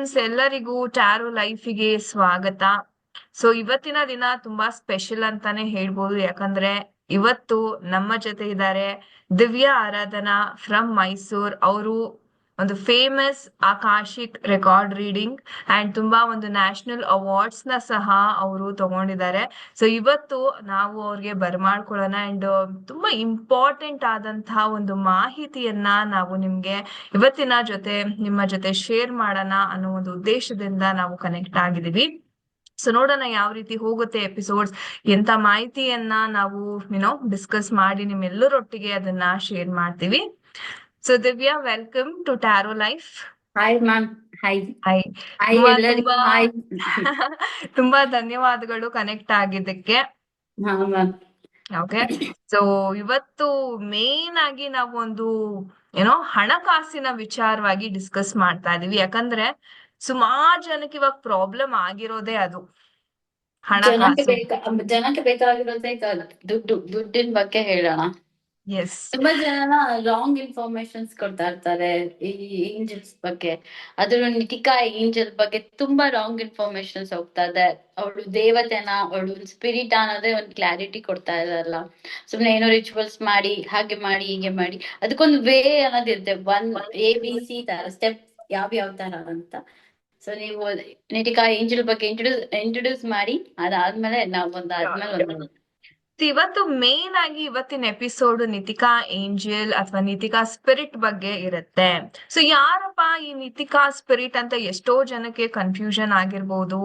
Friends, ಎಲ್ಲರಿಗೂ taro ಲೈಫಿಗೆ ಸ್ವಾಗತ. ಇವತ್ತಿನ ದಿನ ತುಂಬಾ ಸ್ಪೆಷಲ್ ಅಂತಾನೆ ಹೇಳ್ಬೋದು. ಯಾಕಂದ್ರೆ ಇವತ್ತು ನಮ್ಮ ಜೊತೆ ಇದ್ದಾರೆ ದಿವ್ಯಾ ಆರಾಧನಾ ಫ್ರಮ್ ಮೈಸೂರ್. ಅವರು ಒಂದು ಫೇಮಸ್ ಆಕಾಶಿಕ್ ರೆಕಾರ್ಡ್ ರೀಡಿಂಗ್ ಅಂಡ್ ತುಂಬಾ ಒಂದು ನ್ಯಾಷನಲ್ ಅವಾರ್ಡ್ಸ್ ನ ಸಹ ಅವರು ತಗೊಂಡಿದ್ದಾರೆ. ಇವತ್ತು ನಾವು ಅವ್ರಿಗೆ ಬರ್ಮಾಡ್ಕೊಳ್ಳೋಣ ಅಂಡ್ ತುಂಬಾ ಇಂಪಾರ್ಟೆಂಟ್ ಆದಂತಹ ಒಂದು ಮಾಹಿತಿಯನ್ನ ನಾವು ನಿಮ್ಗೆ ಇವತ್ತಿನ ನಿಮ್ಮ ಜೊತೆ ಶೇರ್ ಮಾಡೋಣ ಅನ್ನೋ ಒಂದು ಉದ್ದೇಶದಿಂದ ನಾವು ಕನೆಕ್ಟ್ ಆಗಿದ್ದೀವಿ. ನೋಡೋಣ ಯಾವ ರೀತಿ ಹೋಗುತ್ತೆ ಎಪಿಸೋಡ್ಸ್, ಎಂತ ಮಾಹಿತಿಯನ್ನ ನಾವು ಡಿಸ್ಕಸ್ ಮಾಡಿ ನಿಮ್ಮೆಲ್ಲರೊಟ್ಟಿಗೆ ಅದನ್ನ ಶೇರ್ ಮಾಡ್ತೀವಿ. Divya, welcome to tarot life. Hi ma'am. Hi hi. Hi ತುಂಬಾ ಎಲ್ಲರಿಗೂ ತುಂಬಾ ಹಾಯ್. ತುಂಬಾ ಧನ್ಯವಾದಗಳು ಕನೆಕ್ಟ್ ಆಗಿದ್ದಕ್ಕೆ. ಹಾ ಮ್ಯಾಮ್. ಓಕೆ, ಇವತ್ತು ಮೇನ್ ಆಗಿ ನಾವು ಒಂದು ಹಣಕಾಸಿನ ವಿಚಾರವಾಗಿ ಡಿಸ್ಕಸ್ ಮಾಡ್ತಾ ಇದೀವಿ. ಯಾಕಂದ್ರೆ ಸುಮಾರು ಜನಕ್ಕೆ ಇವಾಗ ಪ್ರಾಬ್ಲಮ್ ಆಗಿರೋದೇ ಅದು ಜನಕ್ಕೆ ಹಣಕಾಸು. ಜನಕ್ಕೆ ಬೇಕಾಗಿರೋದೇ ದುಡ್ಡಿನ ಬಗ್ಗೆ ಹೇಳೋಣ. ಎಸ್, ತುಂಬಾ ಜನ ರಾಂಗ್ ಇನ್ಫಾರ್ಮೇಶನ್ಸ್ ಕೊಡ್ತಾ ಇರ್ತಾರೆ ಈ ಏಂಜಲ್ಸ್ ಬಗ್ಗೆ. ಅದ್ರ ನಿಟಿಕಾ ಏಂಜಲ್ ಬಗ್ಗೆ ತುಂಬಾ ರಾಂಗ್ ಇನ್ಫಾರ್ಮೇಶನ್ಸ್ ಹೋಗ್ತಾ ಇದೆ. ಅವಳು ದೇವತೆನ, ಅವಳು ಸ್ಪಿರಿಟ್ ಅನ್ನೋದೇ ಒಂದು ಕ್ಲಾರಿಟಿ ಕೊಡ್ತಾ ಇರಲ್ಲ. ಸುಮ್ನೆ ಏನೋ ರಿಚುವಲ್ಸ್ ಮಾಡಿ, ಹಾಗೆ ಮಾಡಿ, ಹೀಗೆ ಮಾಡಿ, ಅದಕ್ಕೊಂದು ವೇ ಅನ್ನೋದಿರುತ್ತೆ. ABC ತರ ಸ್ಟೆಪ್ ಯಾವ ತರ ಅಂತ. ನೀವು ನಿಟಿಕಾ ಏಂಜಲ್ ಬಗ್ಗೆ ಇಂಟ್ರೊಡ್ಯೂಸ್ ಮಾಡಿ, ಅದಾದ್ಮೇಲೆ ನಾವು ಒಂದು ಇವತ್ತು ಮೇನ್ ಆಗಿ ಇವತ್ತಿನ ಎಪಿಸೋಡ್ ನಿತಿಕಾ ಏಂಜಲ್ ಅಥವಾ ನಿತಿಕಾ ಸ್ಪಿರಿಟ್ ಬಗ್ಗೆ ಇರುತ್ತೆ. ಯಾರಪ್ಪ ಈ ನಿತಿಕಾ ಸ್ಪಿರಿಟ್ ಅಂತ ಎಷ್ಟೋ ಜನಕ್ಕೆ ಕನ್ಫ್ಯೂಷನ್ ಆಗಿರ್ಬೋದು.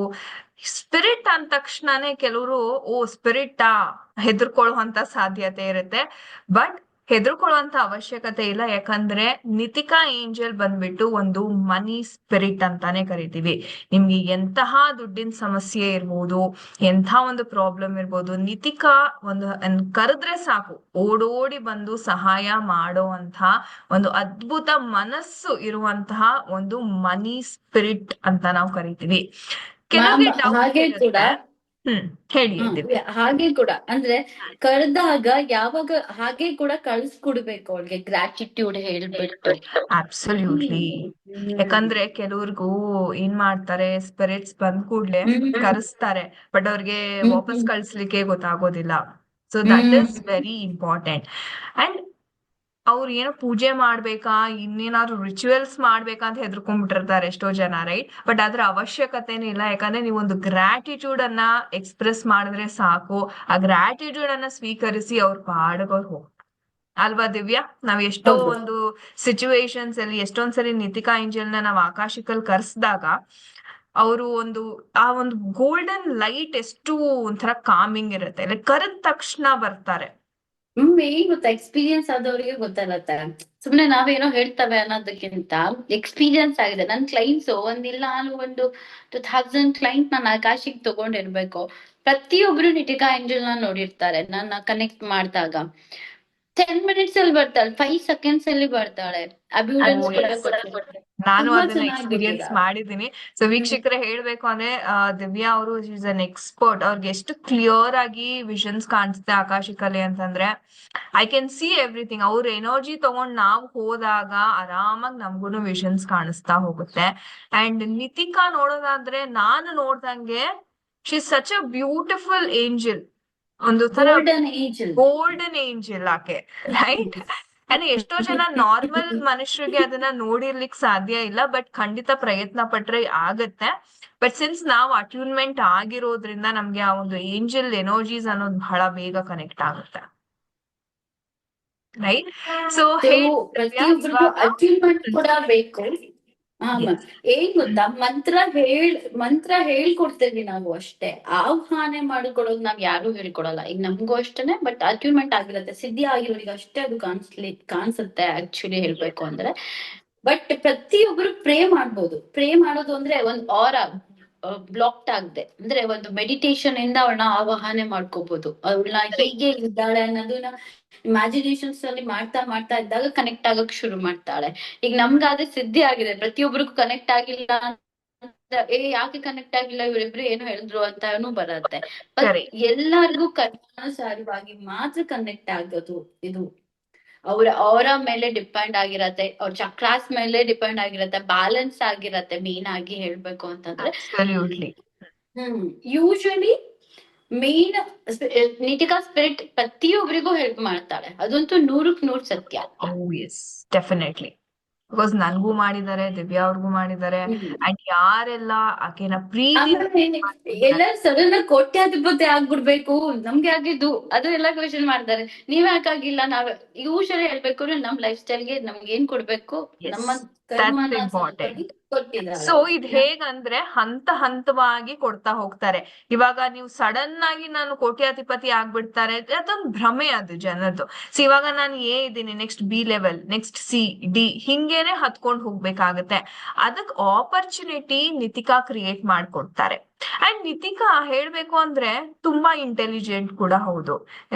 ಸ್ಪಿರಿಟ್ ಅಂದ ತಕ್ಷಣನೇ ಕೆಲವರು ಸ್ಪಿರಿಟಾ ಹೆದರ್ಕೊಳ್ಳುವಂತ ಸಾಧ್ಯತೆ ಇರುತ್ತೆ. ಬಟ್ ಹೆದರ್ಕೊಳ್ಳುವಂತ ಅವಶ್ಯಕತೆ ಇಲ್ಲ. ಯಾಕಂದ್ರೆ ನಿತಿಕಾ ಏಂಜಲ್ ಬಂದ್ಬಿಟ್ಟು ಒಂದು ಮನಿ ಸ್ಪಿರಿಟ್ ಅಂತಾನೆ ಕರಿತೀವಿ. ನಿಮ್ಗೆ ಎಂತಹ ದುಡ್ಡಿನ ಸಮಸ್ಯೆ ಇರ್ಬೋದು, ಎಂಥ ಒಂದು ಪ್ರಾಬ್ಲಮ್ ಇರ್ಬೋದು, ನಿತಿಕಾ ಕರೆದ್ರೆ ಸಾಕು ಓಡೋಡಿ ಬಂದು ಸಹಾಯ ಮಾಡುವಂತ ಒಂದು ಅದ್ಭುತ ಮನಸ್ಸು ಇರುವಂತಹ ಒಂದು ಮನಿ ಸ್ಪಿರಿಟ್ ಅಂತ ನಾವು ಕರಿತೀವಿ. ಕೆಲವರಿಗೆ ಡೌಟ್ ಹಾಗೆ ಕೂಡ ಹೇಳಿ. ಹಾಗೆ ಕೂಡ ಅಂದ್ರೆ ಕರೆದಾಗ ಯಾವಾಗ ಹಾಗೆ ಕೂಡ ಕಳ್ಸ್ಕೊಡ್ಬೇಕು ಅವ್ರಿಗೆ, ಗ್ರಾಟಿಟ್ಯೂಡ್ ಹೇಳ್ಬಿಟ್ಟು. ಅಬ್ಸಲ್ಯೂಟ್ಲಿ. ಯಾಕಂದ್ರೆ ಕೆಲವ್ರಿಗೂ ಏನ್ ಮಾಡ್ತಾರೆ, ಸ್ಪಿರಿಟ್ಸ್ ಬಂದ್ ಕೂಡ್ಲೆ ಕರೆಸ್ತಾರೆ, ಬಟ್ ಅವ್ರಿಗೆ ವಾಪಸ್ ಕಳ್ಸ್ಲಿಕ್ಕೆ ಗೊತ್ತಾಗೋದಿಲ್ಲ. That is very important. And ಅವ್ರು ಏನೋ ಪೂಜೆ ಮಾಡ್ಬೇಕಾ, ಇನ್ನೇನಾದ್ರು ರಿಚುವಲ್ಸ್ ಮಾಡ್ಬೇಕಾ ಅಂತ ಹೆದರ್ಕೊಂಡ್ಬಿಟ್ಟಿರ್ತಾರೆ ಎಷ್ಟೋ ಜನ, ರೈಟ್? ಬಟ್ ಅದ್ರ ಅವಶ್ಯಕತೆನೇ ಇಲ್ಲ. ಯಾಕಂದ್ರೆ ನೀವೊಂದು ಗ್ರಾಟಿಟ್ಯೂಡ್ ಅನ್ನ ಎಕ್ಸ್ಪ್ರೆಸ್ ಮಾಡಿದ್ರೆ ಸಾಕು, ಆ ಗ್ರಾಟಿಟ್ಯೂಡ್ ಅನ್ನ ಸ್ವೀಕರಿಸಿ ಅವ್ರ ಪಾಡಿಗೆ ಅವ್ರು ಹೋಗ್ತಾರೆ. ಅಲ್ವಾ ದಿವ್ಯಾ? ನಾವ್ ಎಷ್ಟೋ ಒಂದು ಸಿಚುವೇಶನ್ಸ್ ಅಲ್ಲಿ ಎಷ್ಟೊಂದ್ಸರಿ ನಿತಿಕಾ ಏಂಜಲ್ ನಾವ್ ಆಕಾಶಿಕಲ್ ಕರ್ಸ್ದಾಗ ಅವರು ಆ ಒಂದು ಗೋಲ್ಡನ್ ಲೈಟ್ ಎಷ್ಟು ಒಂಥರ ಕಾಮಿಂಗ್ ಇರುತ್ತೆ. ಲೈಕ್ ಕರೆದ ತಕ್ಷಣ ಬರ್ತಾರೆ. ಏನ್ ಗೊತ್ತಾ, ಎಕ್ಸ್ಪೀರಿಯನ್ಸ್ ಆದವ್ರಿಗೆ ಗೊತ್ತಾಗತ್ತೆ. ಸುಮ್ನೆ ನಾವೇನೋ ಹೇಳ್ತವೆ ಅನ್ನೋದಕ್ಕಿಂತ ಎಕ್ಸ್ಪೀರಿಯನ್ಸ್ ಆಗಿದೆ. ನನ್ ಕ್ಲೈಂಟ್ಸ್ ಒಂದಿಲ್ಲ ಒಂದು 2000 ಕ್ಲೈಂಟ್ ನಾನು ಆಕಾಶಿಗೆ ತಗೊಂಡಿರ್ಬೇಕು. ಪ್ರತಿಯೊಬ್ರು ನಿಟಿಕಾ ಏಂಜಲ್ ನ ನೋಡಿರ್ತಾರೆ. ನನ್ನ ಕನೆಕ್ಟ್ ಮಾಡಿದಾಗ 10 minutes ಅಲ್ಲಿ ಬರ್ತಾಳೆ, 5 seconds ಅಲ್ಲಿ ಬರ್ತಾಳೆ. ಅಬ್ಯೂಡೆನ್ಸ್ ನಾನು ಅದನ್ನ ಎಕ್ಸ್ಪೀರಿಯನ್ಸ್ ಮಾಡಿದೀನಿ. ವೀಕ್ಷಕರೇ, ಹೇಳ್ಬೇಕು ಅಂದ್ರೆ ದಿವ್ಯಾ ಅವರು ಇಸ್ ಅನ್ ಎಕ್ಸ್ಪರ್ಟ್. ಅವ್ರಿಗೆ ಎಷ್ಟು ಕ್ಲಿಯರ್ ಆಗಿ ವಿಷನ್ಸ್ ಕಾಣಿಸುತ್ತೆ ಆಕಾಶಿಕಲಿ ಅಂತಂದ್ರೆ ಐ ಕ್ಯಾನ್ ಸಿ ಎವ್ರಿಥಿಂಗ್. ಅವ್ರ ಎನರ್ಜಿ ತಗೊಂಡ್ ನಾವು ಹೋದಾಗ ಆರಾಮಾಗಿ ನಮ್ಗೂನು ವಿಷನ್ಸ್ ಕಾಣಿಸ್ತಾ ಹೋಗುತ್ತೆ. ಅಂಡ್ ನಿತಿಕಾ ನೋಡೋದಾದ್ರೆ ನಾನು ನೋಡ್ದಂಗೆ she is such a beautiful angel. ಒಂದು ತರ ಗೋಲ್ಡನ್ ಏಂಜಲ್ ಆಕೆ, ರೈಟ್? ಅಂದ್ರೆ ಎಷ್ಟೋ ಜನ ನಾರ್ಮಲ್ ಮನುಷ್ಯರಿಗೆ ಅದನ್ನ ನೋಡಿರ್ಲಿಕ್ ಸಾಧ್ಯ ಇಲ್ಲ, ಬಟ್ ಖಂಡಿತ ಪ್ರಯತ್ನ ಪಟ್ರೆ ಆಗತ್ತೆ. ಬಟ್ ಸಿನ್ಸ್ ನಾವು ಅಟ್ಯೂನ್ಮೆಂಟ್ ಆಗಿರೋದ್ರಿಂದ ನಮ್ಗೆ ಆ ಒಂದು ಏಂಜಲ್ ಎನರ್ಜೀಸ್ ಅನ್ನೋದು ಬಹಳ ಬೇಗ ಕನೆಕ್ಟ್ ಆಗುತ್ತೆ, ರೈಟ್? ಪ್ರತಿಯೊಬ್ಬರಿಗೂ ಅಚೀವ್ಮೆಂಟ್ ಕೂಡ ಬೇಕು. ಏನ್ ಗೊತ್ತಾ, ಮಂತ್ರ ಹೇಳ್ಕೊಡ್ತೇವಿ ನಾವು ಅಷ್ಟೇ. ಆಹ್ವಾನ ಮಾಡಿಕೊಡೋದು ನಾವ್ ಯಾರು ಹೇಳ್ಕೊಡಲ್ಲ. ಈಗ ನಮ್ಗೂ ಅಷ್ಟೇನೆ, ಬಟ್ ಅಚೀವ್ಮೆಂಟ್ ಆಗಿರುತ್ತೆ. ಸಿದ್ಧಿ ಆಗಿರೋರಿಗೆ ಅಷ್ಟೇ ಅದು ಕಾಣಿಸುತ್ತೆ ಆಕ್ಚುಲಿ ಹೇಳ್ಬೇಕು ಅಂದ್ರೆ. ಬಟ್ ಪ್ರತಿಯೊಬ್ರು ಪ್ರೇ ಮಾಡ್ಬೋದು. ಪ್ರೇ ಮಾಡೋದು ಅಂದ್ರೆ ಒಂದ್ ಬ್ಲಾಕ್ಡ್ ಆಗದೆ ಅಂದ್ರೆ ಒಂದು ಮೆಡಿಟೇಷನ್ ಇಂದ ಅವಳನ್ನ ಆವಾಹನೆ ಮಾಡ್ಕೋಬಹುದು. ಅವಳನ್ನ ಹೀಗೆ ಇದ್ದಾಳೆ ಅನ್ನೋದನ್ನ ಇಮ್ಯಾಜಿನೇಷನ್ಸ್ ಅಲ್ಲಿ ಮಾಡ್ತಾ ಮಾಡ್ತಾ ಇದ್ದಾಗ ಕನೆಕ್ಟ್ ಆಗಕ್ ಶುರು ಮಾಡ್ತಾಳೆ. ಈಗ ನಮ್ಗಾದ್ರೆ ಸಿದ್ಧಿ ಆಗಿದೆ, ಪ್ರತಿಯೊಬ್ಬರಿಗೂ ಕನೆಕ್ಟ್ ಆಗಿಲ್ಲ ಯಾಕೆ ಕನೆಕ್ಟ್ ಆಗಿಲ್ಲ, ಇವರಿಬ್ರು ಏನು ಹೇಳಿದ್ರು ಅಂತಾನು ಬರತ್ತೆ. ಎಲ್ಲರಿಗೂ ಕನ್ಯಾನುಸಾರವಾಗಿ ಮಾತ್ರ ಕನೆಕ್ಟ್ ಆಗೋದು ಇದು. ಅವರ ಮೇಲೆ ಡಿಪೆಂಡ್ ಆಗಿರತ್ತೆ, ಅವ್ರ ಚಕ್ರಾಸ್ ಮೇಲೆ ಡಿಪೆಂಡ್ ಆಗಿರತ್ತೆ, ಬ್ಯಾಲೆನ್ಸ್ ಆಗಿರತ್ತೆ ಮೇನ್ ಆಗಿ ಹೇಳ್ಬೇಕು ಅಂತಂದ್ರೆ. ಅಬ್ಸಲ್ಯೂಟ್ಲಿ. ಯೂಶಲಿ ಮೇನ್ ನೀತಿಕಾ ಸ್ಪಿರಿಟ್ ಪ್ರತಿಯೊಬ್ಬರಿಗೂ ಹೆಲ್ಪ್ ಮಾಡ್ತಾಳೆ, ಅದಂತೂ 100ಕ್ಕೆ 100 ಸತ್ಯ. ಓ ಎಸ್, ಡೆಫಿನೆಟ್ಲಿ. ಬಿಕಾಸ್ ನನ್ಗೂ ಮಾಡಿದ್ದಾರೆ, ದಿವ್ಯಾ ಅವ್ರಿಗೂ ಮಾಡಿದ್ದಾರೆ. ಅಂಡ್ ಯಾರೆಲ್ಲ ಆಕೆನ ಪ್ರೀತಿ ಆಮೇಲೆ ಎಲ್ಲ ಸಡನ್ ಆಗಿ ಕೋಟ್ಯಾಧಿಪತಿ ಆಗ್ಬಿಡ್ಬೇಕು, ನಮ್ಗೆ ಆಗಿದ್ದು ಅದು ಎಲ್ಲ ಕ್ವೆಶನ್ ಮಾಡ್ತಾರೆ. ನೀವ್ ಯಾಕಾಗಿಲ್ಲ? ನಾವ್ ಯೂಶಲಿ ಹೇಳ್ಬೇಕು ಅಂದ್ರೆ ನಮ್ ಲೈಫ್ ಸ್ಟೈಲ್ಗೆ ನಮ್ಗೆ ಏನ್ ಕೊಡ್ಬೇಕು, ನಮ್ಮ ಕರ್ಮನ ಇಂಪಾರ್ಟೆಂಟ್. ಕೊಟ್ಟಿದ್ದಾರೆ. ಸೊ ಇದ್ ಹೇಗಂದ್ರೆ ಹಂತ ಹಂತವಾಗಿ ಕೊಡ್ತಾ ಹೋಗ್ತಾರೆ. ಇವಾಗ ನೀವು ಸಡನ್ ಆಗಿ ನಾನು ಕೋಟ್ಯಾಧಿಪತಿ ಆಗ್ಬಿಡ್ತಾರೆ, ಅದೊಂದು ಭ್ರಮೆ ಅದು ಜನದ್ದು. ಸೊ ಇವಾಗ ನಾನು ಎ ಇದ್ದೀನಿ, next B level, next C, D, ಹಿಂಗೇನೆ ಹತ್ಕೊಂಡ್ ಹೋಗ್ಬೇಕಾಗತ್ತೆ. ಅದಕ್ ಆಪರ್ಚುನಿಟಿ ನಿತಿಕಾ ಕ್ರಿಯೇಟ್ ಮಾಡ್ಕೊಡ್ತಾರೆ. ಅಂಡ್ ನಿತಿಕಾ ಹೇಳ್ಬೇಕು ಅಂದ್ರೆ ತುಂಬಾ ಇಂಟೆಲಿಜೆಂಟ್ ಕೂಡ ಹೌದು.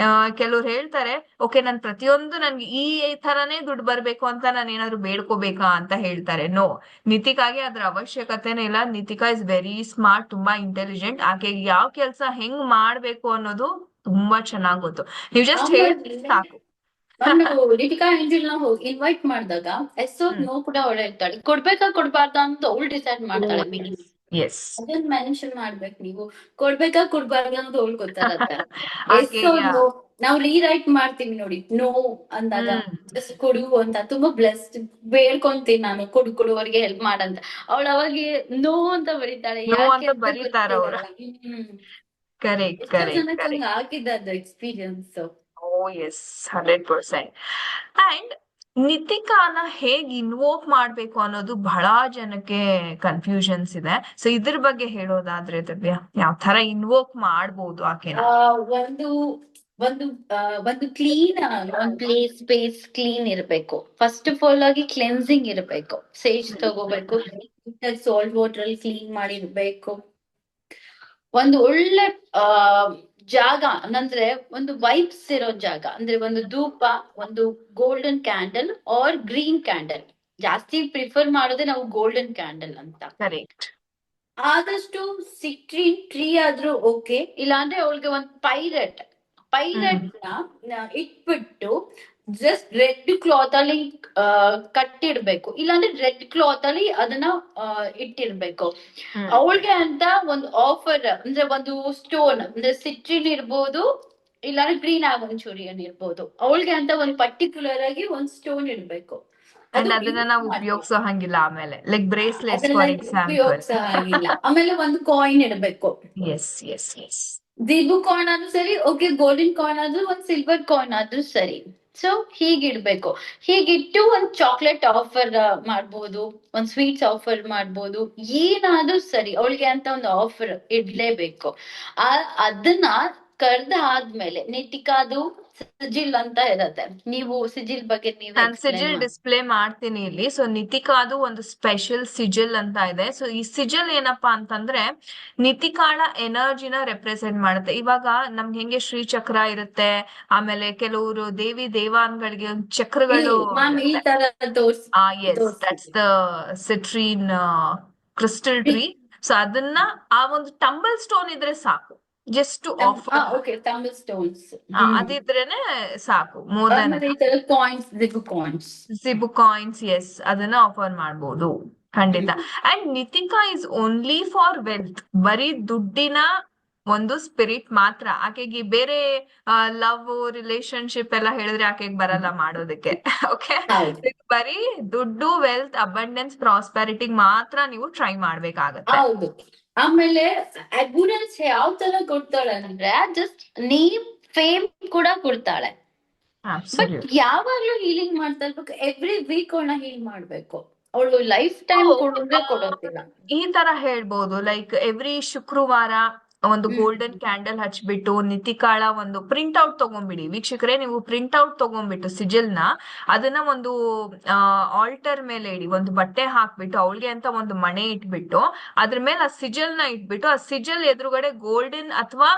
ಕೆಲವ್ರು ಹೇಳ್ತಾರೆ, ಓಕೆ ನನ್ ಪ್ರತಿಯೊಂದು ನನ್ಗೆ ಈ ತರನೇ ದುಡ್ಡು ಬರ್ಬೇಕು ಅಂತ ನಾನು ಏನಾದ್ರು ಬೇಡ್ಕೋಬೇಕಾ ಅಂತ ಹೇಳ್ತಾರೆ. ನೋ, ನಿತಿಕಾಗೆ ಅದ್ರ ಅವಶ್ಯಕತೆನೇ ಇಲ್ಲ. ನಿತಿಕಾ ಇಸ್ ವೆರಿ ಸ್ಮಾರ್ಟ್, ತುಂಬಾ ಇಂಟೆಲಿಜೆಂಟ್. ಆಕೆಗೆ ಯಾವ ಕೆಲ್ಸ ಹೆಂಗ್ ಮಾಡ್ಬೇಕು ಅನ್ನೋದು ತುಂಬಾ ಚೆನ್ನಾಗ್ ಗೊತ್ತು. ನೀವು ಜಸ್ಟ್ ಹೇಳಿದ್ರೆ ಸಾಕು. ನಾನು ರಿಟಿಕಾ ಏಂಜಲ್ ನ ಹೋಗಿ ಇನ್ವೈಟ್ ಮಾಡಿದಾಗ ನೋ ಕೂಡ ಅವಳು ಹೇಳ್ತಾಳೆ, ಕೊಡ್ಬೇಕಾ ಕೊಡ್ಬಾರ್ದಾ ಅಂತ ಅವಳು ಡಿಸೈಡ್ ಮಾಡ್ತಾಳೆ. ಎಸ್, ಅದನ್ನ ಮೆನ್ಷನ್ ಮಾಡ್ಬೇಕು ನೀವು, ಕೊಡ್ಬೇಕಾ ಕೊಡ್ಬಾರ್ದಾ ಅಂತ ಅವಳು ಗೊತ್ತಾಗತ್ತೆ. ನೋ ನಾವು ರೀರೈಟ್ ಮಾಡ್ತೀವಿ ನೋಡಿ, ನೋ ಅಂದಾಗ ಜಸ್ಟ್ ಕೊಡು ಅಂತ, ತುಂಬಾ ಬ್ಲೆಸ್ಡ್, ಬೇಡ್ಕೊಂತೀನಿ ನಾನು ಕೊಡು ಕೊಡುವವರಿಗೆ ಹೆಲ್ಪ್ ಮಾಡಂತ. ಅವಳು ಅವಾಗ ನೋ ಅಂತ ಬರೀತಾಳೆ, ಯಾಕೆ ಅಂತ ಗೊತ್ತಿರಲ್ಲ. ಕರೆಕ್ಟ್ ಜನಕ್ಕೆ ಹಂಗ ಆಗಿದ್ದು ಎಕ್ಸ್ಪೀರಿಯನ್ಸ್. Oh yes, 100%. ಅಂಡ್ ನಿತಿಕಾನ ಹೇಗ್ ಇನ್ವೋಕ್ ಮಾಡ್ಬೇಕು ಅನ್ನೋದು ಬಹಳ ಜನಕ್ಕೆ ಕನ್ಫ್ಯೂಷನ್ಸ್ ಇದೆ. ಸೊ ಇದ್ರ ಬಗ್ಗೆ ಹೇಳೋದಾದ್ರೆ ದಿವ್ಯಾ, ಯಾವ ತರ ಇನ್ವೋಕ್ ಮಾಡ್ಬೋದು ಆಕೆನ? ಒಂದು ಒಂದು ಒಂದು ಕ್ಲೀನ್, ಒಂದ್ ಪ್ಲೇಸ್ ಸ್ಪೇಸ್ ಕ್ಲೀನ್ ಇರ್ಬೇಕು. ಫಸ್ಟ್ ಆಫ್ ಆಲ್ ಆಗಿ ಕ್ಲೆನ್ಸಿಂಗ್ ಇರ್ಬೇಕು. ಸೇಜ್ ತಗೋಬೇಕು, ಸಾಲ್ಟ್ ವಾಟರ್ ಅಲ್ಲಿ ಕ್ಲೀನ್ ಮಾಡಿರ್ಬೇಕು. ಒಂದು ಒಳ್ಳೆ ಜಾಗ ಅಂದ್ರೆ ಒಂದು ವೈಬ್ಸ್ ಇರೋ ಜಾಗ ಅಂದ್ರೆ ಒಂದು ಧೂಪ, ಒಂದು golden candle or green candle. ಜಾಸ್ತಿ ಪ್ರಿಫರ್ ಮಾಡೋದೇ ನಾವು ಗೋಲ್ಡನ್ ಕ್ಯಾಂಡಲ್ ಅಂತ. ಕರೆಕ್ಟ್. ಆದಷ್ಟು ಸಿಟ್ರಿನ್ ಟ್ರೀ ಆದ್ರೂ ಓಕೆ, ಇಲ್ಲಾಂದ್ರೆ ಅವಳಿಗೆ ಒಂದು ಪೈರೆಟ್ ನ ಇಟ್ಬಿಟ್ಟು ಜಸ್ಟ್ ರೆಡ್ ಕ್ಲಾತ್ ಅಲ್ಲಿ ಕಟ್ಟಿಡ್ಬೇಕು, ಇಲ್ಲಾಂದ್ರೆ ರೆಡ್ ಕ್ಲಾತ್ ಅಲ್ಲಿ ಅದನ್ನ ಇಟ್ಟಿರ್ಬೇಕು. ಅವಳಿಗೆ ಅಂತ ಒಂದು ಆಫರ್ ಅಂದ್ರೆ ಒಂದು ಸ್ಟೋನ್ ಅಂದ್ರೆ ಸಿಟ್ರಿನ್ ಇರ್ಬೋದು, ಇಲ್ಲಾಂದ್ರೆ ಗ್ರೀನ್ ಆವೆಂಚೂರಿಯನ್ ಇರ್ಬೋದು. ಅವಳಿಗೆ ಅಂತ ಒಂದು ಪರ್ಟಿಕ್ಯುಲರ್ ಆಗಿ ಒಂದು ಸ್ಟೋನ್ ಇಡ್ಬೇಕು. ಅದನ್ನ ನಾವು ಉಪಯೋಗಿಸೋ ಹಂಗಿಲ್ಲ ಆಮೇಲೆ, ಲೈಕ್ ಬ್ರೇಸ್ಲೆಟ್ ಫಾರ್ ಎಕ್ಸಾಂಪಲ್. ಉಪಯೋಗಿಸೋ ಹಾಗಿಲ್ಲ. ಆಮೇಲೆ ಒಂದು ಕಾಯಿನ್ ಇಡ್ಬೇಕು. Yes yes yes. ದಿಬು ಕಾಯಿನ್ ಆದ್ರೂ ಸರಿ, ಓಕೆ ಗೋಲ್ಡನ್ ಕಾಯಿನ್ ಆದ್ರೂ, ಒಂದ್ ಸಿಲ್ವರ್ ಕಾಯಿನ್ ಆದ್ರೂ ಸರಿ. ಸೊ ಹೀಗಿಡ್ಬೇಕು. ಹೀಗಿಟ್ಟು ಒಂದ್ ಚಾಕ್ಲೇಟ್ ಆಫರ್ ಮಾಡ್ಬೋದು, ಒಂದ್ ಸ್ವೀಟ್ಸ್ ಆಫರ್ ಮಾಡ್ಬೋದು, ಏನಾದ್ರೂ ಸರಿ ಅವಳಿಗೆ ಅಂತ ಒಂದು ಆಫರ್ ಇಡ್ಲೇಬೇಕು. ಅದನ್ನ ಕರ್ದ ಆದ್ಮೇಲೆ ನಿತಿಕಾದು ಸಿಜಿಲ್ ಅಂತ ಇರತ್ತೆ. ನೀವು ಸಿಜಿಲ್ ಬಗ್ಗೆ ನಾನು ಸಿಜಿಲ್ ಡಿಸ್ಪ್ಲೇ ಮಾಡ್ತೀನಿ ಇಲ್ಲಿ. ಸೊ ನಿತಿಕಾದು ಒಂದು ಸ್ಪೆಷಲ್ ಸಿಜಿಲ್ ಅಂತ ಇದೆ. ಸೊ ಈ ಸಿಜಿಲ್ ಏನಪ್ಪಾ ಅಂತಂದ್ರೆ ನಿತಿಕಾಳ ಎನರ್ಜಿನ ರೆಪ್ರೆಸೆಂಟ್ ಮಾಡುತ್ತೆ. ಇವಾಗ ನಮ್ಗೆ ಹೆಂಗೆ ಶ್ರೀ ಚಕ್ರ ಇರುತ್ತೆ, ಆಮೇಲೆ ಕೆಲವರು ದೇವಿ ದೇವಾನ್ಗಳಿಗೆ ಚಕ್ರಗಳು. Yes, that's the citrine crystal tree. So ಅದನ್ನ ಆ ಒಂದು ಟಂಬಲ್ ಸ್ಟೋನ್ ಇದ್ರೆ ಸಾಕು, ಜಸ್ಟ್ ಅದಿದ್ರೇನೆ ಸಾಕು. ಮೋರ್ ದನ್ ಜಿಬು ಕಾಯಿನ್ಸ್, ಎಸ್, ಅದನ್ನ ಆಫರ್ ಮಾಡ್ಬೋದು ಖಂಡಿತ. And Nitika is only for wealth, ಬರೀ ದುಡ್ಡಿನ ಒಂದು ಸ್ಪಿರಿಟ್ ಮಾತ್ರ. ಆಕೆಗೆ ಬೇರೆ ಲವ್ ರಿಲೇಶನ್ಶಿಪ್ ಎಲ್ಲ ಹೇಳಿದ್ರೆ ಆಕೆಗೆ ಬರಲ್ಲ ಮಾಡೋದಕ್ಕೆ. ಓಕೆ, ಬರೀ ದುಡ್ಡು, ವೆಲ್ತ್, ಅಬಂಡೆನ್ಸ್, ಪ್ರಾಸ್ಪೆರಿಟಿ ಮಾತ್ರ ನೀವು ಟ್ರೈ ಮಾಡ್ಬೇಕಾಗತ್ತೆ. ಹೌದು. ಆಮೇಲೆ ಅಬ್ಯುರೆನ್ಸ್ ಯಾವ ತರ ಕೊಡ್ತಾಳೆ ಅಂದ್ರೆ ಜಸ್ಟ್ ನೇಮ್ ಫೇಮ್ ಕೂಡ ಕೊಡ್ತಾಳೆ. ಬಟ್ ಯಾವಾಗ್ಲೂ ಹೀಲಿಂಗ್ ಮಾಡ್ತಾ ಇರ್ಬೇಕು, ಎವ್ರಿ ವೀಕ್ ಅವಳನ್ನ ಹೀಲ್ ಮಾಡ್ಬೇಕು. ಅವಳು ಲೈಫ್ ಟೈಮ್ ಕೊಡೋದಿಲ್ಲ. ಈ ತರ ಹೇಳ್ಬೋದು, ಲೈಕ್ ಎವ್ರಿ ಶುಕ್ರವಾರ ಒಂದು ಗೋಲ್ಡನ್ ಕ್ಯಾಂಡಲ್ ಹಚ್ಬಿಟ್ಟು ನಿತಿಕಾಳ ಒಂದು ಪ್ರಿಂಟ್ ಔಟ್ ತಗೊಂಡ್ಬಿಡಿ ವೀಕ್ಷಕರೇ. ನೀವು ಪ್ರಿಂಟ್ ಔಟ್ ತಗೊಂಡ್ಬಿಟ್ಟು ಸಿಜಿಲ್ನ ಅದನ್ನ ಒಂದು ಆಲ್ಟರ್ ಮೇಲೆ ಇಡಿ, ಒಂದು ಬಟ್ಟೆ ಹಾಕ್ಬಿಟ್ಟು ಅವಳಿಗೆ ಅಂತ ಒಂದು ಮಣೆ ಇಟ್ಬಿಟ್ಟು ಅದ್ರ ಮೇಲೆ ಆ ಸಿಜಲ್ ನ ಇಟ್ಬಿಟ್ಟು ಆ ಸಿಜಲ್ ಎದುರುಗಡೆ ಗೋಲ್ಡನ್ ಅಥವಾ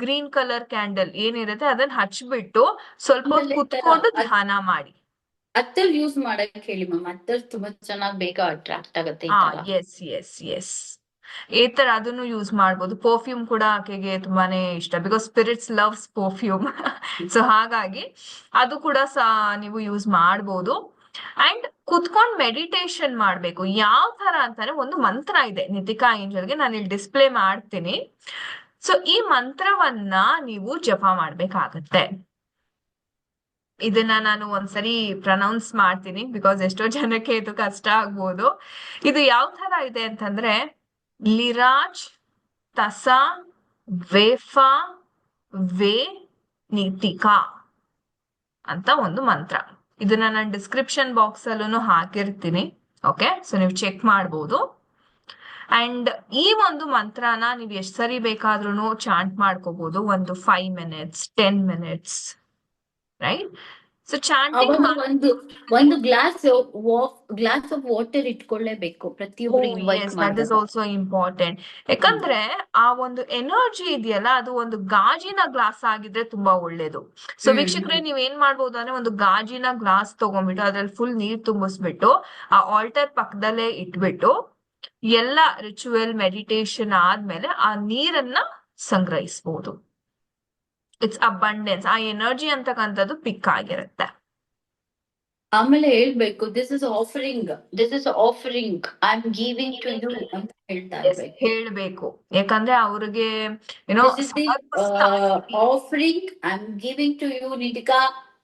ಗ್ರೀನ್ ಕಲರ್ ಕ್ಯಾಂಡಲ್ ಏನಿರುತ್ತೆ ಅದನ್ನ ಹಚ್ಬಿಟ್ಟು ಸ್ವಲ್ಪ ಕುತ್ಕೊಂಡು ಧ್ಯಾನ ಮಾಡಿ. ಅತ್ತರ್ ಯೂಸ್ ಮಾಡಕ್ ಹೇಳಿ ಮ್ಯಾಮ್, ಅತ್ತರ್ ತುಂಬಾ ಚೆನ್ನಾಗಿ ಬೇಗ ಅಟ್ರಾಕ್ಟ್ ಆಗುತ್ತೆ. Yes yes yes. ಈ ತರ ಅದನ್ನು ಯೂಸ್ ಮಾಡ್ಬೋದು. ಪರ್ಫ್ಯೂಮ್ ಕೂಡ ಆಕೆಗೆ ತುಂಬಾನೇ ಇಷ್ಟ, because spirits loves perfume. So ಹಾಗಾಗಿ ಅದು ಕೂಡ ನೀವು ಯೂಸ್ ಮಾಡ್ಬೋದು. ಅಂಡ್ ಕುತ್ಕೊಂಡ್ ಮೆಡಿಟೇಷನ್ ಮಾಡ್ಬೇಕು. ಯಾವ ತರ ಅಂತಾನೆ ಒಂದು ಮಂತ್ರ ಇದೆ ನಿತಿಕಾ ಏಂಜಲ್ಗೆ, ನಾನು ಇಲ್ಲಿ ಡಿಸ್ಪ್ಲೇ ಮಾಡ್ತೀನಿ. ಸೊ ಈ ಮಂತ್ರವನ್ನ ನೀವು ಜಪ ಮಾಡ್ಬೇಕಾಗತ್ತೆ. ಇದನ್ನ ನಾನು ಒಂದ್ಸರಿ ಪ್ರನೌನ್ಸ್ ಮಾಡ್ತೀನಿ, ಬಿಕಾಸ್ ಎಷ್ಟೋ ಜನಕ್ಕೆ ಇದು ಕಷ್ಟ ಆಗ್ಬೋದು. ಇದು ಯಾವ ತರ ಇದೆ ಅಂತಂದ್ರೆ, ಲಿರಾಜ್ ತಸ ವೇಫಾ ವೇ ನಿತಿಕಾ ಅಂತ ಒಂದು ಮಂತ್ರ. ಇದನ್ನ ನಾನು ಡಿಸ್ಕ್ರಿಪ್ಷನ್ ಬಾಕ್ಸ್ ಅಲ್ಲೂ ಹಾಕಿರ್ತೀನಿ. ಓಕೆ, ಸೊ ನೀವು ಚೆಕ್ ಮಾಡ್ಬೋದು. ಅಂಡ್ ಈ ಒಂದು ಮಂತ್ರನ ನೀವು ಎಷ್ಟ್ ಸರಿ ಬೇಕಾದ್ರೂ ಚಾಂಟ್ ಮಾಡ್ಕೋಬಹುದು. ಒಂದು 5 minutes 10 minutes, right? So chanting ಅವಾಗ ಒಂದು ಗ್ಲಾಸ್ ಆಫ್ ವಾಟರ್ ಇಟ್ಕೊಳ್ಳೇಬೇಕು ಪ್ರತಿಯೊಬ್ರು ಇನ್ವೈಟ್ ದಟ್ ಇಸ್ ಮಾಡಿದಾಗ. Also important. ಯಾಕಂದ್ರೆ ಆ ಒಂದು ಎನರ್ಜಿ ಇದೆಯಲ್ಲ, ಅದು ಒಂದು ಗಾಜಿನ ಗ್ಲಾಸ್ ಆಗಿದ್ರೆ ತುಂಬಾ ಒಳ್ಳೇದು. ಸೊ ವೀಕ್ಷಕರೇ, ನೀವ್ ಏನ್ ಮಾಡ್ಬೋದು ಅಂದ್ರೆ, ಒಂದು ಗಾಜಿನ ಗ್ಲಾಸ್ ತಗೊಂಡ್ಬಿಟ್ಟು ಅದ್ರಲ್ಲಿ ಫುಲ್ ನೀರ್ ತುಂಬಿಸ್ಬಿಟ್ಟು ಆ ಆಲ್ಟರ್ ಪಕ್ಕದಲ್ಲೇ ಇಟ್ಬಿಟ್ಟು ಎಲ್ಲ ರಿಚುವಲ್ ಮೆಡಿಟೇಷನ್ ಆದ್ಮೇಲೆ ಆ ನೀರನ್ನ ಸಂಗ್ರಹಿಸಬಹುದು. It's abundance. ಆ ಎನರ್ಜಿ ಅಂತಕ್ಕಂಥದ್ದು ಪಿಕ್ ಆಗಿರುತ್ತೆ. ಆಮೇಲೆ ಹೇಳ್ಬೇಕು, this is offering I am giving to you ಅಂತ ಹೇಳ್ತಾ ಇರ್ಬೇಕು. ಹೇಳ್ಬೇಕು, ಯಾಕಂದ್ರೆ ಅವ್ರಿಗೆ ಏನೋ offering I am giving to you Nitika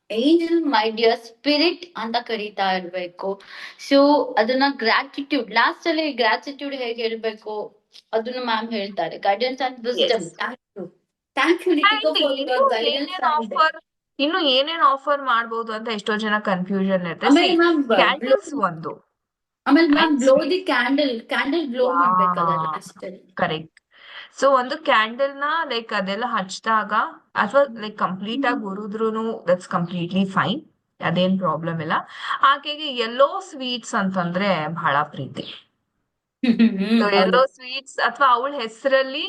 angel my dear spirit ಅಂತ ಕರೀತಾ ಇರ್ಬೇಕು. ಸೊ ಅದನ್ನ ಗ್ರಾಟಿಟ್ಯೂಡ್, ಲಾಸ್ಟ್ ಅಲ್ಲಿ ಗ್ರಾಟಿಟ್ಯೂಡ್ ಹೇಗೆ ಹೇಳ್ಬೇಕು ಅದನ್ನ ಮ್ಯಾಮ್ ಹೇಳ್ತಾರೆ. Guidance and wisdom. Thank you Nitika for your guidance. ಇನ್ನು ಏನೇನ್ ಆಫರ್ ಮಾಡಬಹುದು ಅಂತ ಎಷ್ಟೋ ಜನ ಕನ್ಫ್ಯೂಷನ್ ಇರುತ್ತೆ. ಆಮೇಲೆ ಮ್ಯಾಮ್ ಕ್ಯಾಂಡಲ್ಸ್ ಒಂದು, ಆಮೇಲೆ ma'am blow the candle blow ಮಾಡ್ಬೇಕಲ್ಲ ಲಾಸ್ಟ್ ಅಲ್ಲಿ. ಕರೆಕ್ಟ್. ಸೊ ಒಂದು ಕ್ಯಾಂಡಲ್ ನ ಲೈಕ್ ಅದೆಲ್ಲ ಹಚ್ಚಿದಾಗ, ಅಥವಾ ಲೈಕ್ ಕಂಪ್ಲೀಟ್ ಆಗಿ ಉರಿದ್ರುನು ದಟ್ಸ್ ಕಂಪ್ಲೀಟ್ಲಿ ಫೈನ್, ಅದೇನ್ ಪ್ರಾಬ್ಲಮ್ ಇಲ್ಲ. ಆಕೆಗೆ ಯೆಲ್ಲೋ ಸ್ವೀಟ್ಸ್ ಅಂತಂದ್ರೆ ಬಹಳ ಪ್ರೀತಿ. ಯೆಲ್ಲೋ ಸ್ವೀಟ್ಸ್ ಅಥವಾ ಅವಳ ಹೆಸರಲ್ಲಿ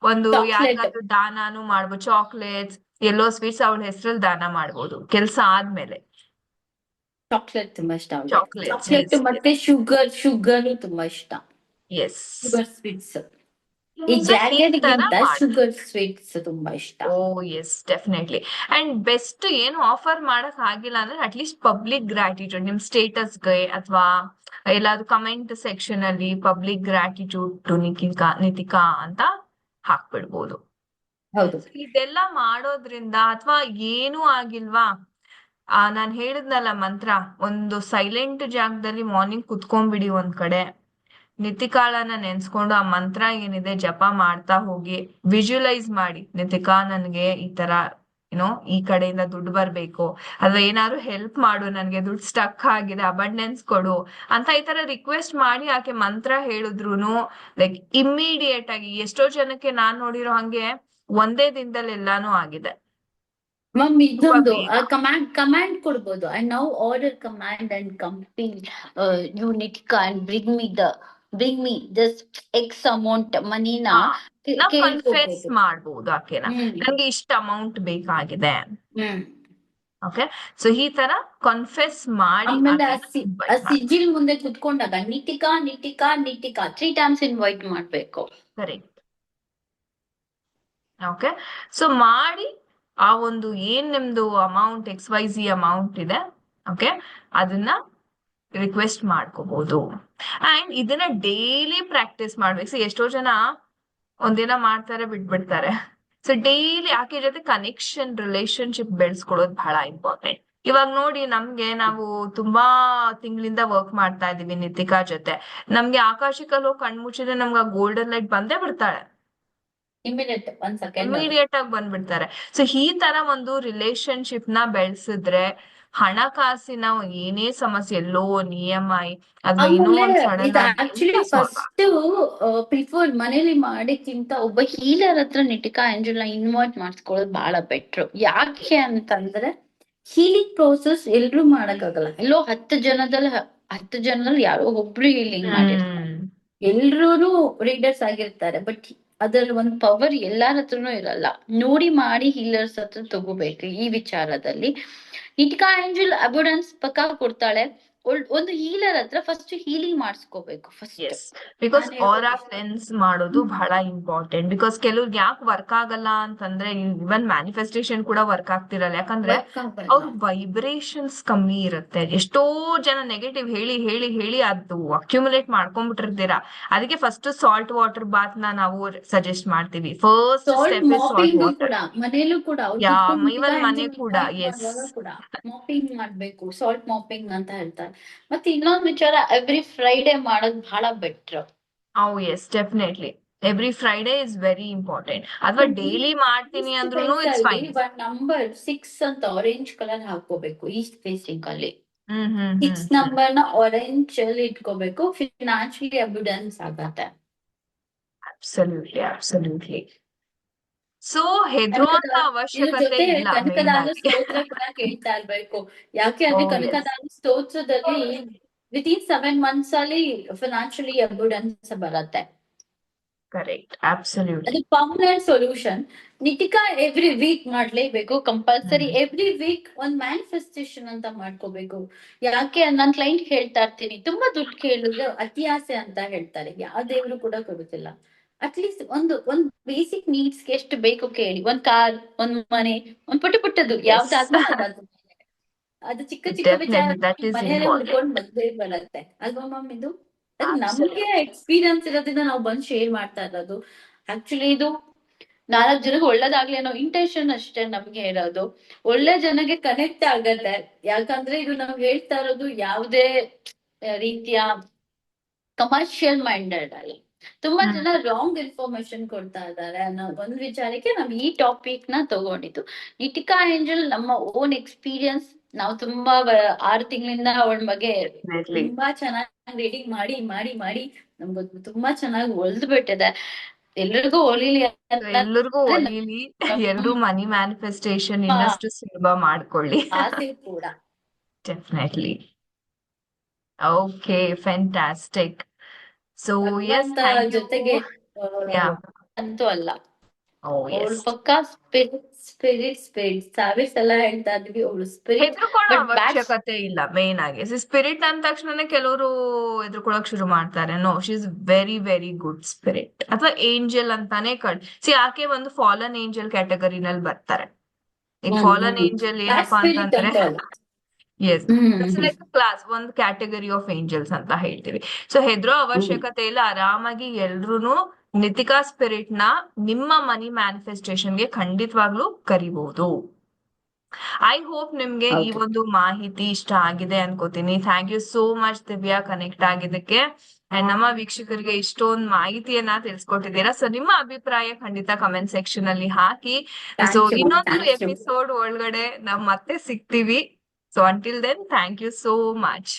ಒಂದು ಯಾರಿಗಾದ್ರೂ ದಾನಾನು ಮಾಡ್ಬೋದು. ಚಾಕ್ಲೇಟ್ಸ್, ಯೆಲ್ಲೋ ಸ್ವೀಟ್ಸ್ ಅವಳ ಹೆಸರಲ್ಲಿ ದಾನ ಮಾಡ್ಬೋದು ಕೆಲ್ಸ ಆದ್ಮೇಲೆ. ಚಾಕ್ಲೇಟ್ ತುಂಬಾ ಇಷ್ಟ. ಚಾಕ್ಲೇಟ್ ಮತ್ತೆ ಶುಗರ್ ತುಂಬಾ ಇಷ್ಟ. Yes, sugar sweets. ಈ ಜಾಗರಿಗಿಂತ ಶುಗರ್ ಸ್ವೀಟ್ಸ್ ತುಂಬಾ ಇಷ್ಟ. Oh yes, definitely. And best ಏನು ಆಫರ್ ಮಾಡಕ್ ಆಗಿಲ್ಲ ಅಂದ್ರೆ ಅಟ್ಲೀಸ್ಟ್ ಪಬ್ಲಿಕ್ ಗ್ರಾಟಿಟ್ಯೂಡ್, ನಿಮ್ ಸ್ಟೇಟಸ್ಗೆ ಅಥವಾ ಎಲ್ಲಾದ್ರೂ ಕಮೆಂಟ್ ಸೆಕ್ಷನ್ ಅಲ್ಲಿ ಪಬ್ಲಿಕ್ ಗ್ರಾಟಿಟ್ಯೂಡ್ ಟು ನಿತಿಕಾ ಅಂತ ಹಾಕ್ಬಿಡ್ಬೋದು. ಹೌದು. ಇದೆಲ್ಲ ಮಾಡೋದ್ರಿಂದ, ಅಥವಾ ಏನೂ ಆಗಿಲ್ವಾ, ನಾನ್ ಹೇಳಿದ್ನಲ್ಲ ಮಂತ್ರ, ಒಂದು ಸೈಲೆಂಟ್ ಜಾಗದಲ್ಲಿ ಮಾರ್ನಿಂಗ್ ಕುತ್ಕೊಂಡ್ಬಿಡಿ ಒಂದ್ ಕಡೆ, ನಿತಿಕಾಳನ್ನ ನೆನ್ಸ್ಕೊಂಡು ಆ ಮಂತ್ರ ಏನಿದೆ ಜಪ ಮಾಡ್ತಾ ಹೋಗಿ. ವಿಜುವಲೈಸ್ ಮಾಡಿ, ನಿತಿಕಾ ನನ್ಗೆ ಈ ತರ ಏನೋ ಈ ಕಡೆಯಿಂದ ದುಡ್ಡು ಬರ್ಬೇಕು, ಅಥವಾ ಏನಾದ್ರು ಹೆಲ್ಪ್ ಮಾಡು, ನನ್ಗೆ ದುಡ್ಡು ಸ್ಟಕ್ ಆಗಿದೆ, ಅಬಂಡೆನ್ಸ್ ಕೊಡು ಅಂತ ಈ ತರ ರಿಕ್ವೆಸ್ಟ್ ಮಾಡಿ ಆಕೆ ಮಂತ್ರ ಹೇಳಿದ್ರುನು ಲೈಕ್ ಇಮ್ಮಿಡಿಯೇಟ್ ಆಗಿ, ಎಷ್ಟೋ ಜನಕ್ಕೆ ನಾನ್ ನೋಡಿರೋ ಹಂಗೆ ಒಂದೇ ದಿನದಲ್ಲಿ ಎಲ್ಲಾನು ಆಗಿದೆ. ಮ್ಯಾಮ್ ಇದೊಂದು ಕಮಾಂಡ್ ಕೊಡ್ಬೋದು. I now order command and complete you Nitika and bring me this X amount ಮನಿನ ಕನ್ಫೆಸ್ ಮಾಡ್ಬೋದು ಆಕೆನ, ನಂಗೆ ಇಷ್ಟ ಅಮೌಂಟ್ ಬೇಕಾಗಿದೆ. ಓಕೆ, ಸೊ ಈ ತರ ಕನ್ಫೆಸ್ ಮಾಡಿ. ಆಮೇಲೆ ಸಿಜಿಲ್ ಮುಂದೆ ಕುತ್ಕೊಂಡಾಗ ನಿಟಿಕಾ 3 times ಇನ್ವೈಟ್ ಮಾಡ್ಬೇಕು. ಕರೆಕ್ಟ್. ಓಕೆ, ಸೊ ಮಾಡಿ ಆ ಒಂದು ಏನ್ ನಿಮ್ದು ಅಮೌಂಟ್ XYZ ಅಮೌಂಟ್ ಇದೆ, ಓಕೆ, ಅದನ್ನ ರಿಕ್ವೆಸ್ಟ್ ಮಾಡ್ಕೋಬಹುದು. ಅಂಡ್ ಇದನ್ನ ಡೈಲಿ ಪ್ರಾಕ್ಟೀಸ್ ಮಾಡ್ಬೇಕು. ಎಷ್ಟೋ ಜನ ಒಂದಿನ ಮಾಡ್ತಾರೆ ಬಿಟ್ಬಿಡ್ತಾರೆ. ಸೊ ಡೈಲಿ ಆಕೆ ಜೊತೆ ಕನೆಕ್ಷನ್, ರಿಲೇಶನ್ಶಿಪ್ ಬೆಳೆಸ್ಕೊಳ್ಳೋದು ಬಹಳ ಇಂಪಾರ್ಟೆಂಟ್. ಇವಾಗ ನೋಡಿ, ನಾವು ತುಂಬಾ ತಿಂಗಳಿಂದ ವರ್ಕ್ ಮಾಡ್ತಾ ಇದೀವಿ ನಿತಿಕಾ ಜೊತೆ. ನಮ್ಗೆ ಆಕಾಶಕ್ಕಲ್ಲಿ ಹೋಗಿ ಕಣ್ಮುಚ್ಚಿದ್ರೆ ನಮ್ಗೆ ಗೋಲ್ಡನ್ ಲೈಟ್ ಬಂದೇ ಬಿಡ್ತಾಳೆ, ಇಮಿಡಿಯೇಟ್ ಆಗಿ ಬಂದ್ಬಿಡ್ತಾರೆ. ಸೊ ಈ ತರ ಒಂದು ರಿಲೇಶನ್ಶಿಪ್ ನ ಬೆಳೆಸಿದ್ರೆ ಹಣಕಾಸಿನ ಏನೇ ಸಮಸ್ಯೆ, ಲೋನ್, EMI ಅಥವಾ ಇನ್ನೂ ಫಸ್ಟ್ ಪ್ರಿಫರ್ ಮನೇಲಿ ಮಾಡಿಕ್ಕಿಂತ ಒಬ್ಬ ಹೀಲರ್ ಹತ್ರ ನಿಟಿಕಾ ಏಂಜಲ್ ಇನ್ವೈಟ್ ಮಾಡಿಸ್ಕೊಳ್ಳೋದು ಬಹಳ ಬೆಟ್ರು. ಯಾಕೆ ಅಂತಂದ್ರೆ ಹೀಲಿಂಗ್ ಪ್ರೋಸೆಸ್ ಎಲ್ರು ಮಾಡಕ್ಕಾಗಲ್ಲ. ಎಲ್ಲೋ 10 ಜನದಲ್ಲಿ ಯಾರೋ ಒಬ್ರು ಹೀಲಿಂಗ್ ಮಾಡಿರ್ತಾರೆ, ಎಲ್ರೂ ರೀಡರ್ಸ್ ಆಗಿರ್ತಾರೆ. ಬಟ್ ಅದ್ರಲ್ಲಿ ಒಂದು ಪವರ್ ಎಲ್ಲಾರ ಹತ್ರನೂ ಇರಲ್ಲ. ನೋಡಿ ಮಾಡಿ ಹೀಲರ್ಸ್ ಹತ್ರ ತಗೋಬೇಕು. ಈ ವಿಚಾರದಲ್ಲಿ ನಿಟಿಕಾ ಏಂಜಲ್ ಅಬಂಡೆನ್ಸ್ ಪಕ್ಕಾ ಕೊಡ್ತಾಳೆ. ಒಂದು ಹೀಲರ್ ಹತ್ರ ಫಸ್ಟ್ ಹೀಲಿಂಗ್ ಮಾಡಿಸ್ಕೋಬೇಕು ಫಸ್ಟ್. ಎಸ್, ಬಿಕಾಸ್ ನಾನು ಆರಾ ಹೇಳೋದು ಕ್ಲೆನ್ಸ್ ಮಾಡೋದು ಬಹಳ ಇಂಪಾರ್ಟೆಂಟ್. ಬಿಕಾಸ್ ಕೆಲವ್ರಿಗೆ ಯಾಕೆ ವರ್ಕ್ ಆಗಲ್ಲ ಅಂತಂದ್ರೆ ಇವನ್ ಮ್ಯಾನಿಫೆಸ್ಟೇಷನ್ ಕೂಡ ವರ್ಕ್ ಆಗ್ತಿರಲ್ಲ, ಯಾಕಂದ್ರೆ ವರ್ಕ್ ಆಗಲ್ಲ. ಅವ್ರ ವೈಬ್ರೇಷನ್ಸ್ ಕಮ್ಮಿ ಇರುತ್ತೆ. ಎಷ್ಟೋ ಜನ ನೆಗೆಟಿವ್ ಹೇಳಿ ಹೇಳಿ ಹೇಳಿ ಅದು ಅಕ್ಯುಮುಲೇಟ್ ಮಾಡ್ಕೊಂಡ್ಬಿಟ್ಟಿರ್ತೀರಾ. ಅದಕ್ಕೆ ಫಸ್ಟ್ ಸಾಲ್ಟ್ ವಾಟರ್ ಬಾತ್ ನಾವು ಸಜೆಸ್ಟ್ ಮಾಡ್ತೀವಿ. First salt step is salt mopping ಕೂಡ ವಾಟರ್. ಮನೇಲೂ ಕೂಡ ಅವ್ರು ಯಾ ಕುತ್ಕೊಂಡು ಇವನ್ ನಿಗಾ ಮನೆ ಎಂಜಿನ್ ಕೂಡ. ವರ್ಕ್ ಎಸ್, ಮಾಡುವಾಗ ಕೂಡ ಮಾಪಿಂಗ್ ಮಾಡ್ಬೇಕು, ಸಾಲ್ಟ್ ಮಾಪಿಂಗ್ ಅಂತ ಹೇಳ್ತಾರೆ. ಮತ್ತೆ ಇನ್ನೊಂದು ವಿಚಾರ, ಎವ್ರಿ ಫ್ರೈಡೆ ಮಾಡೋದು ಬಹಳ better. Yes, definitely every Friday is very important. ಅಥವಾ ಡೈಲಿ ಮಾಡ್ತೀನಿ ಈಸ್ಟ್ ಅಂದ್ರೂ ಫೇಸ್ ಇಟ್ಸ್ ಅಲ್ಲಿ ಫೈನ್. ಒಂದ್ ನಂಬರ್ 6 ಅಂತ ಆರೆಂಜ್ ಕಲರ್ ಹಾಕೋಬೇಕು ಈಸ್ಟ್ ಫೇಸಿಂಗ್ ಅಲ್ಲಿ. ಹ್ಮ್ ಹ್ಮ್ ಹ್ಮ್ 6 ನಂಬರ್ ನ ಆರೆಂಜ್ ಅಲ್ಲಿ ಇಟ್ಕೋಬೇಕು, ಫಿನಾನ್ಷಿಯಲಿ ಅಬಿಡೆನ್ಸ್ ಆಗತ್ತೆ. Absolutely absolutely. ಸೊ ಕನಕದ ಹೆದರುವಂತ ಇದ್ರ ಅವಶ್ಯಕತೆ ಜೊತೆ ಇಲ್ಲ ಮೇನ್ ಕನಕದಾರ ಆಗಿ. ಸ್ತೋತ್ರ ಕೂಡ ಕೇಳ್ತಾ ಇರ್ಬೇಕು. ಯಾಕೆ ಓ ಅಂದ್ರೆ ಎಸ್, ಕನಕದಾರ ಸ್ತೋತ್ರದಲ್ಲಿ ವಿತಿನ್ 7 months ಅಲ್ಲಿ ಫಿನಾನ್ಷಿಯಲಿ ಅಬಿಡೆನ್ಸ್ ಬರತ್ತೆ. ಕರೆಕ್ಟ್, ಅದು absolutely. Permanent solution. Nitika every week ಮಾಡ್ಲೇಬೇಕು ಕಂಪಲ್ಸರಿ. ಹ್ಮ್ ಎವ್ರಿ ವೀಕ್ ಒಂದ್ ಮ್ಯಾನಿಫೆಸ್ಟೇಷನ್ ಅಂತ ಮಾಡ್ಕೋಬೇಕು. ಯಾಕೆ ನನ್ ಕ್ಲೈಂಟ್ ಹೇಳ್ತಾ ಇರ್ತೀನಿ, ತುಂಬಾ ದುಡ್ಡು ಕೇಳಿದ್ರೆ ಅತಿ ಆಸೆ ಅಂತ ಹೇಳ್ತಾರೆ, ಯಾವ ದೇವ್ರು ಕೂಡ ಕೊಡುದಿಲ್ಲ. ಅಟ್ಲೀಸ್ಟ್ ಒಂದ್ ಬೇಸಿಕ್ ನೀಡ್ಸ್ ಗೆ ಎಷ್ಟು ಬೇಕು ಕೇಳಿ, ಒಂದ್ ಕಾರ್, ಒಂದ್ ಮನೆ, ಒಂದ್ ಪುಟ್ಟದು ಎಸ್, ಯಾವ್ದಾದ್ರೂ ಅದು. ಅದು ಚಿಕ್ಕ ಚಿಕ್ಕ ವಿಚಾರ ಡೆಫಿನೆಟ್ಲಿ ದಟ್ ಈಸ್ ಮನೆಯಲ್ಲೇ ಇಂಪಾರ್ಟೆಂಟ್. ಹುಡ್ಕೊಂಡ್ ಬಂದೇ ಬರತ್ತೆ ಅಲ್ವಾ ಮ್ಯಾಮ್? ಇದು ಅದು ನಮ್ಗೆ ಅಬ್ಸಲ್ಯೂಟ್ಲಿ. ಎಕ್ಸ್ಪೀರಿಯನ್ಸ್ ಇರೋದ್ರಿಂದ ನಾವು ಬಂದ್ ಶೇರ್ ಮಾಡ್ತಾ ಇರೋದು. ಆಕ್ಚುಲಿ ಇದು 4 ಜನಕ್ಕೆ ಒಳ್ಳೇದಾಗ್ಲಿ ಅನ್ನೋ ಇಂಟೆನ್ಷನ್ ಅಷ್ಟೇ ನಮ್ಗೆ ಇರೋದು. ಒಳ್ಳೆ ಜನಕ್ಕೆ ಕನೆಕ್ಟ್ ಆಗತ್ತೆ. ಯಾಕಂದ್ರೆ ಇದು ನಾವ್ ಹೇಳ್ತಾ ಇರೋದು ಯಾವುದೇ ರೀತಿಯ ಕಮರ್ಷಿಯಲ್ ಮೈಂಡೆಡ್ ಅಲ್ಲ. ತುಂಬಾ ಹ್ಮ್ ಜನ ರಾಂಗ್ ಇನ್ಫಾರ್ಮೇಶನ್ ಕೊಡ್ತಾ ಇದ್ದಾರೆ ಅನ್ನೋ ಒಂದ್ ವಿಚಾರಕ್ಕೆ ನಾವ್ ಈ ಟಾಪಿಕ್ ನ ತಗೊಂಡಿದ್ದು. ನಿಟಿಕಾ ಏಂಜಲ್ ನಮ್ಮ ಓನ್ ಎಕ್ಸ್ಪೀರಿಯನ್ಸ್. ನಾವು ತುಂಬಾ 6 ತಿಂಗಳಿಂದ ಅವಳ ಬಗ್ಗೆ ಡೆಫಿನೆಟ್ಲಿ. ತುಂಬಾ ಚೆನ್ನಾಗಿ ರೀಡಿಂಗ್ ಮಾಡಿ ಮಾಡಿ ಮಾಡಿ ನಮ್ಗೆ ತುಂಬಾ ಚೆನ್ನಾಗಿ ಒಲ್ದು ಬಿಟ್ಟಿದೆ. ಎಲ್ರಿಗೂ ಒಲಿಲಿ ಎಲ್ಲರಿಗೂ ಅನ್ನೋದೇ ಒಲೀಲಿ. ಎಲ್ರೂ ನಮ್ಮ ಮನಿ ಮ್ಯಾನಿಫೆಸ್ಟೇಷನ್ ಇನ್ನಷ್ಟು ಸುಲಭ ಮಾಡ್ಕೊಳ್ಳಿ. ಆಸೆ ಕೂಡ. Definitely. Okay, fantastic. So yes, ಭಗವಂತ ಥ್ಯಾಂಕ್ ಯು. ಜೊತೆಗೆ ಯಾ. ಅಂತೂ ಅಲ್ಲ. ಓ ಅವಳು ಎಸ್. ಪಕ್ಕಾ ಸ್ಪಿರಿಟ್ ಸಾವಿರ ಸಲ ಹೇಳ್ತಾ ಇದ್ವಿ, ಅವಳು ಸ್ಪಿರಿಟ್. ಹೆದರ್ಕೊಳ್ಳೋ ಬಟ್ ಬ್ಯಾಟ್ಸ್ ಅವಶ್ಯಕತೆ ಇಲ್ಲ ಮೇನ್ ಆಗಿ. ಸ್ಪಿರಿಟ್ ಅಂದ ತಕ್ಷಣನೇ ಕೆಲವರು ಹೆದರ್ಕೊಳಕ್ ಶುರು ಮಾಡ್ತಾರೆ. No, she is very very good spirit. ಅಥವಾ ಏಂಜಲ್ ಅಂತಾನೆ ಆಕೆ ಒಂದು ಫಾಲನ್ ಏಂಜಲ್ ಕ್ಯಾಟಗರಿನಲ್ಲಿ ಬರ್ತಾರೆ. ಈಗ ಫಾಲನ್ ಏಂಜಲ್ ಬ್ಯಾಟ್ ಏನಪ್ಪಾ ಸ್ಪಿರಿಟ್ ಅಂತಂದ್ರೆ, ಅಂತೂ ಅಲ್ಲ. ಎಸ್, ಇಟ್ಸ್ ಲೈಕ್ ಕ್ಲಾಸ್, ಒಂದು ಕ್ಯಾಟಗರಿ ಆಫ್ ಏಂಜಲ್ಸ್ ಅಂತ ಹೇಳ್ತೀವಿ. ಸೊ ಹೆದರೋ ಹ್ಮ್ ಅವಶ್ಯಕತೆ ಇಲ್ಲ. ಆರಾಮಾಗಿ ಎಲ್ರು ನಿತಿಕಾ ಸ್ಪಿರಿಟ್ ನ ನಿಮ್ಮ ಮನಿ ಮ್ಯಾನಿಫೆಸ್ಟೇಷನ್ಗೆ ಖಂಡಿತವಾಗ್ಲೂ ಕರಿಬಹುದು. ಐ ಹೋಪ್ ನಿಮ್ಗೆ ಈ ಹೌದು. ಒಂದು ಮಾಹಿತಿ ಇಷ್ಟ ಆಗಿದೆ ಅನ್ಕೋತೀನಿ. Thank you so much Divya, connect ಆಗಿದ್ದಕ್ಕೆ. ಅಂಡ್ ನಮ್ಮ ವೀಕ್ಷಕರಿಗೆ ಇಷ್ಟೊಂದು ಮಾಹಿತಿಯನ್ನ ತಿಳಿಸ್ಕೊಟ್ಟಿದ್ದೀರಾ. ಸೊ ನಿಮ್ಮ ಅಭಿಪ್ರಾಯ ಖಂಡಿತ ಕಮೆಂಟ್ ಸೆಕ್ಷನ್ ಅಲ್ಲಿ ಹಾಕಿ. ಸೊ ಥ್ಯಾಂಕ್ ಯು ಮ್ಯಾಮ್, ಇನ್ನೊಂದು ಥ್ಯಾಂಕ್ ಯು. ಎಪಿಸೋಡ್ ಒಳಗಡೆ ನಾವ್ ಮತ್ತೆ ಸಿಗ್ತೀವಿ. So until then, thank you so much.